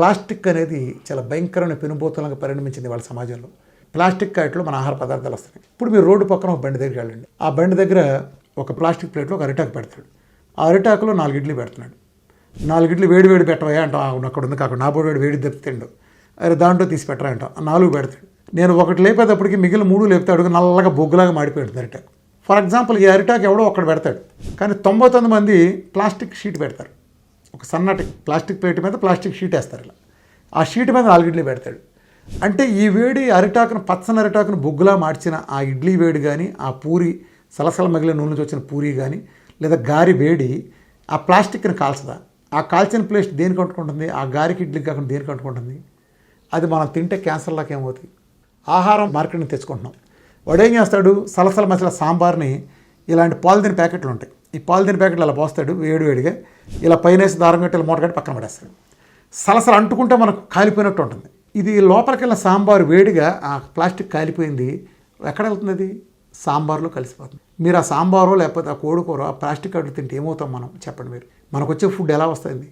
Plastic అనేది చాలా భయంకరమైన పెనుభూతంగా పరిణమించింది వాళ్ళ సమాజంలో. ప్లాస్టిక్ కాయట్లో మన ఆహార పదార్థాలు వస్తున్నాయి. ఇప్పుడు మీరు రోడ్డు పక్కన ఒక బండి దగ్గరికి వెళ్ళండి. ఆ బండి దగ్గర ఒక ప్లాస్టిక్ ప్లేట్లో ఒక అరిటాకు పెడతాడు. ఆ అరిటాకులో 4 ఇడ్లీ పెడుతున్నాడు. 4 ఇడ్లీ వేడి పెట్టవా అంటాం. అక్కడ ఉంది కాకుండా నా బోడి వేడి దెబ్బతిండు. అరే దాంట్లో తీసి పెట్టరా అంటాం. 4 పెడతాడు. నేను ఒకటి లేపేటప్పటికి మిగిలిన 3 లేపుతాడు. నల్లగా బొగ్గులాగా మాడిపోయింది అరిటాకు. ఫర్ ఎగ్జాంపుల్ ఈ అరిటాకు ఎవడో ఒక్కడు పెడతాడు. కానీ 99 మంది ప్లాస్టిక్ షీట్ పెడతారు. ఒక సన్నటి ప్లాస్టిక్ ప్లేట్ మీద ప్లాస్టిక్ షీట్ వేస్తారు. ఇలా ఆ షీట్ మీద 4 ఇడ్లీ పెడతాడు. అంటే ఈ వేడి అరిటాకును, పచ్చని అరిటాకును బొగ్గులా మార్చిన ఆ ఇడ్లీ వేడి కానీ, ఆ పూరి సలసల మగిలిన నూనె నుంచి వచ్చిన పూరి కానీ, లేదా గారి వేడి ఆ ప్లాస్టిక్ని కాల్చదా? ఆ కాల్చిన ప్లేస్ దేనికి అంటుకుంటుంది? ఆ గారికి ఇడ్లీకి కాకుండా దేనికి అంటుకుంటుంది? అది మనం తింటే క్యాన్సర్లాగా ఏమవుతుంది? ఆహారం మార్కెట్ని తెచ్చుకుంటున్నాం. వాడు ఏం చేస్తాడు? సలసల మసల సాంబార్ని ఇలాంటి పాలిథిన్ ప్యాకెట్లు ఉంటాయి. ఈ పాలిథిన్ ప్యాకెట్లు అలా పోస్తాడు వేడిగా. ఇలా పైనేసి దారం కట్టి మూట కట్టి పక్కన పడేస్తాడు. సలసలు అంటుకుంటే మనకు కాలిపోయినట్టు ఉంటుంది. ఇది లోపలికి వెళ్ళిన సాంబార్ వేడిగా ఆ ప్లాస్టిక్ కాలిపోయింది. ఎక్కడ వెళ్తుంది? అది సాంబార్లో కలిసిపోతుంది. మీరు ఆ సాంబారో లేకపోతే ఆ కోడికూర ఆ ప్లాస్టిక్ అడ్డు తింటే ఏమవుతాం మనం? చెప్పండి మీరు. మనకు వచ్చే ఫుడ్ ఎలా వస్తుంది?